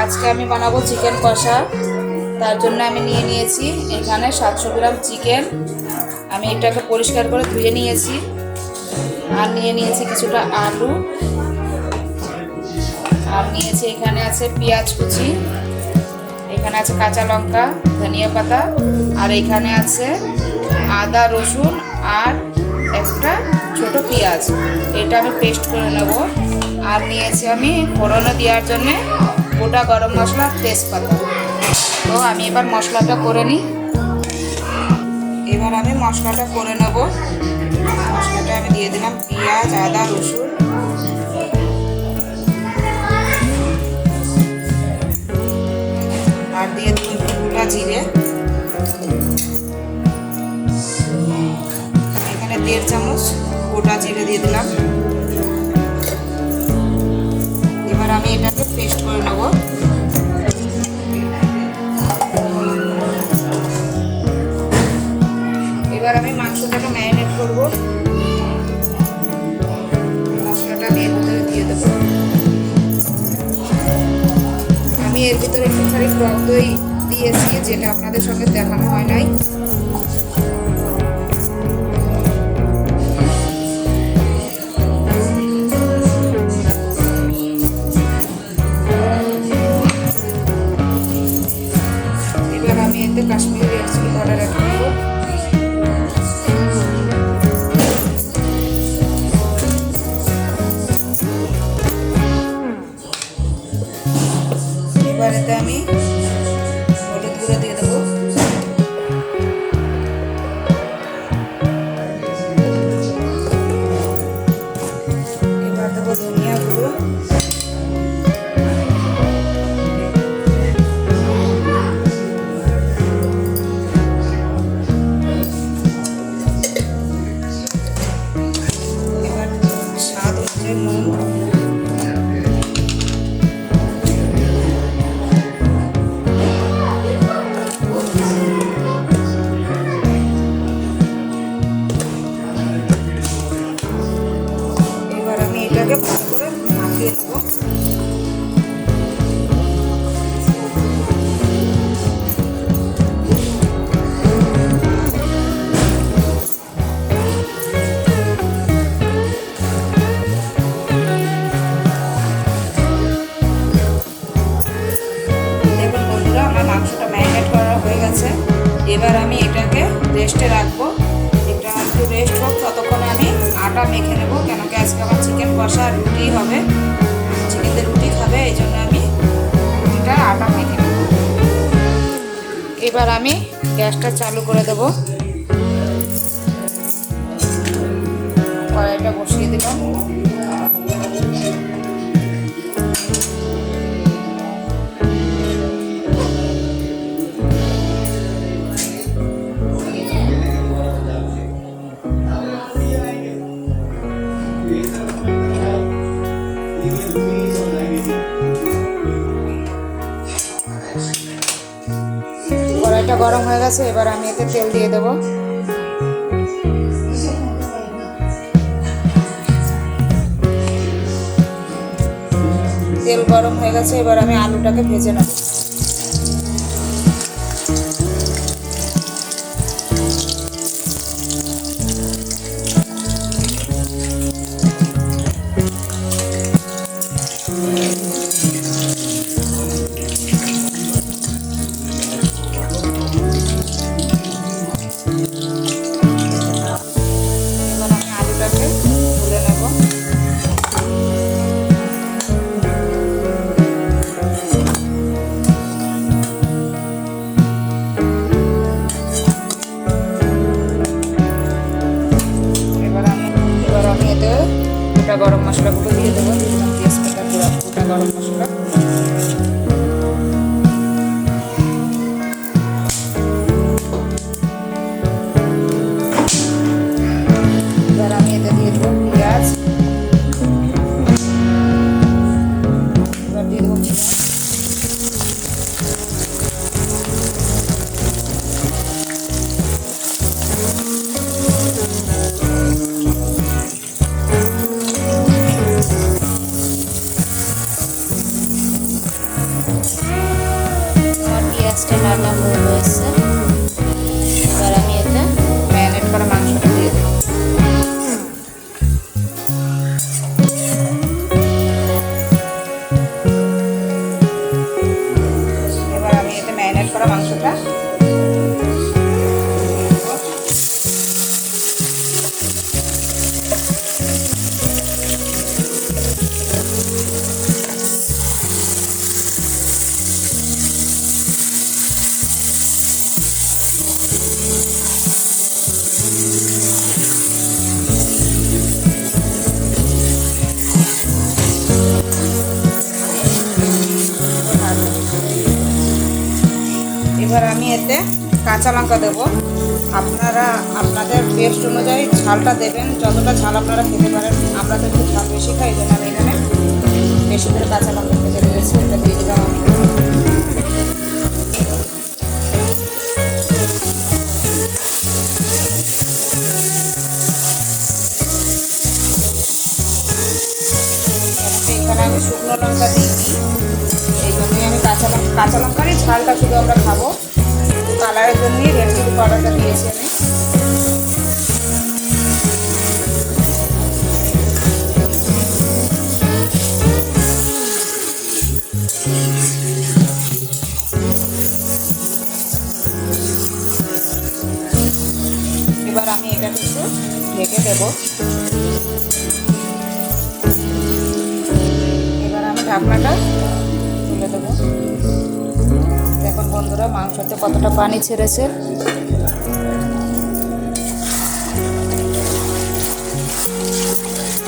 আজকে আমি বানাবো চিকেন কষা। তার জন্য আমি নিয়ে নিয়েছি এখানে 700 গ্রাম চিকেন। আমি এটাকে পরিষ্কার করে ধুয়ে নিয়েছি। আর নিয়ে নিয়েছি কিছুটা আলু, আর নিয়েছি এখানে আছে পেঁয়াজ কুচি, এখানে আছে কাঁচা লঙ্কা, ধনিয়া পাতা, আর এখানে আছে আদা রসুন আর একটা ছোট পেঁয়াজ। এটা আমি পেস্ট করে নেব। আর নিয়েছি আমি ফোড়নে দেওয়ার জন্যে গোটা গরম মশলা, তেজপাতা। তো আমি এবার মশলাটা করে নিই। এবার আমি মশলাটা করে নেব। মশলাটা আমি দিয়ে দিলাম পেঁয়াজ, আদা, রসুন, আর দিয়ে দিলাম গোটা জিরে। এখানে 1.5 চামচ গোটা জিরে দিয়ে দিলাম। এবার আমি এটাকে পেস্ট করে নেব। এবার আমি মাংসটাকে ম্যারিনেট করব। মশলাটা আমি এর ভিতরে দিয়ে দেবো। আমি এর ভিতরে একটুখানি টক দই দিয়েছি, যেটা আপনাদের সঙ্গে দেখানো হয় নাই। এবার আমি এতে Kashmiri red chilli powder add করবো। এবার এতে আমি হলুদ গুঁড়ো দিয়ে দেবো। এবার দেবো ধনিয়া গুঁড়ো। এবার স্বাদ অনুযায়ী নুন। এটাকে ভালো করে মাখিয়ে নেব। দেখুন বন্ধুরা, আমার মাংসটা ম্যারিনেট করা হয়ে গেছে। এবার আমি এটাকে রেস্টে রাখবো। এটা একটু রেস্ট হোক, ততক্ষণে আমি আটা মেখে নেবো। কেন কি আজকে আমার চিকেন কষা রুটি হবে, চিকেনদের রুটি খাবে, এই জন্য আমি রুটিটা আটা মেখে নেব। এবার আমি গ্যাসটা চালু করে দেবো। কড়াইটা বসিয়ে দিলাম। কড়াইটা গরম হয়ে গেছে। এবার আমি এতে তেল দিয়ে দেবো। তেল গরম হয়ে গেছে। এবার আমি আলুটাকে ভেজে নেব। আমার পেঁয়াজটা রান্না হয়ে হয়েছে। এবার আমি এতে ম্যারিনেট করা মাংসটা দিয়ে দেবো। এবার আমি এতে ম্যারিনেট করা মাংসটা এবার আমি এতে কাঁচা লঙ্কা দেবো। আপনারা আপনাদের টেস্ট অনুযায়ী ঝালটা দেবেন, যতটা ঝাল আপনারা খেতে পারেন। আমরা তো একটু ঝাল বেশি খাই, জন্য আমি এখানে বেশি করে কাঁচা লঙ্কা ভেজে রেখেছি, এটা দিয়ে দিলাম আমি। এখানে আমি শুকনো লঙ্কা দিইনি, এই জন্যই আমি কাঁচা লঙ্কারই ঝালটা শুধু আমরা খাবো। কালারের জন্যই রেড চিলি পাউডারটা দিয়েছি আমি। এবার আমি এটা একটু ঢেকে দেবো। এবার আমি ঢাকনাটা তুলে দেবো। দেখুন বন্ধুরা, মাংসতে কতটা পানি ছেড়েছে।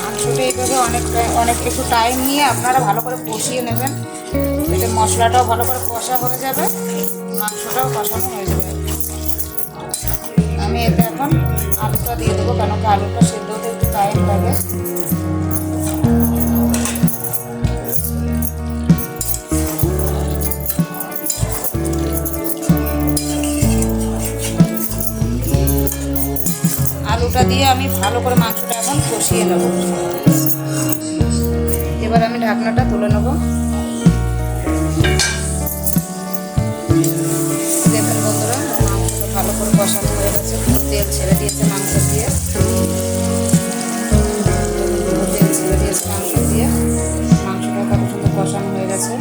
মাংসটা এইভাবে অনেক একটু টাইম নিয়ে আপনারা ভালো করে কষিয়ে নেবেন, এতে মশলাটাও ভালো করে কষা হয়ে যাবে, মাংসটাও কষানো হয়ে যাবে। আমি এতে এখন আলুটা দিয়ে দেবো, কেন কি আলুটা সেদ্ধ হতে একটু টাইম লাগে। আলুটা দিয়ে আমি ভালো করে মাংসটা এখন কষিয়ে নেব। এবার আমি ঢাকনাটা তুলে নেব। দেখুন বন্ধুরা, মাংসটা ভালো করে কষানো হয়ে গেছে, তেল ছেড়ে দিয়েছে মাংস দিয়ে, তেল ছেড়ে দিয়েছে মাংস দিয়ে। মাংসটা কত সুন্দর কষানো হয়ে গেছে,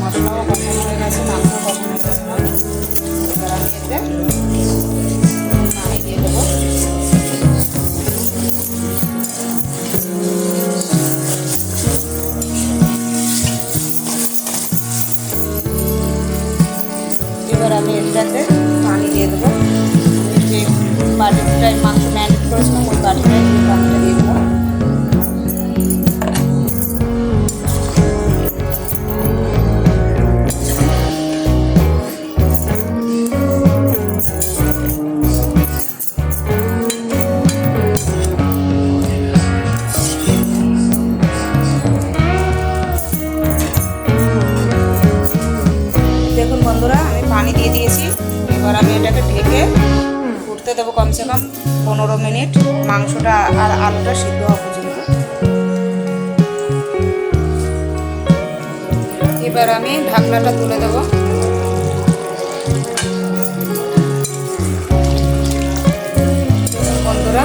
মশলাও কষানো হয়ে গেছে, মাংসও কষানো হয়ে গেছে। এবার আমি এতে পানি দিয়ে দেবো। এবার আমি এটাতে পানি দিয়ে দেবো। যে বাটিটায় মাংস ম্যারিনেট করেছিলাম, ওই বাটিটায় পানিটা দিয়ে দেবো। দেখুন বন্ধুরা, আমি পানি দিয়ে দিয়েছি। এবার আমি এটাকে ঢেকে ফুটতে দেবো কমসে কম 15 মিনিট, মাংসটা আর আলুটা সিদ্ধ হওয়া পর্যন্ত। এবার আমি ঢাকনাটা তুলে দেবো। বন্ধুরা,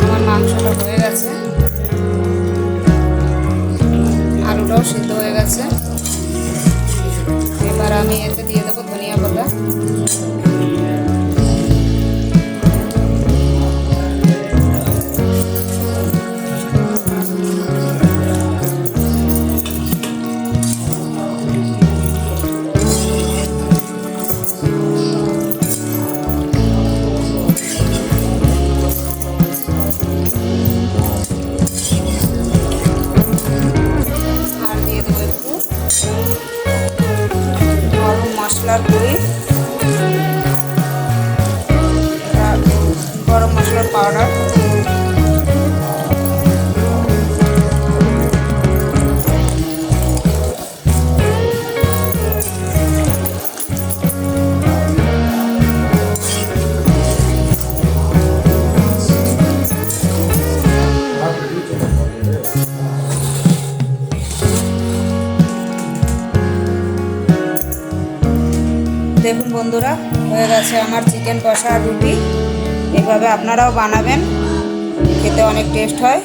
আমার মাংসটা হয়ে গেছে, আলুটাও সিদ্ধ হয়ে গেছে। এবার আমি এতে দিয়ে দেবো ধনিয়া পাতা। আর দিয়ে দেবো একটু গরম মশলার গুঁড়ি, গরম মশলার পাউডার। দেখুন বন্ধুরা, হয়ে গেছে আমার চিকেন কষা আর রুটি। এভাবে আপনারাও বানাবেন, খেতে অনেক টেস্ট হয়।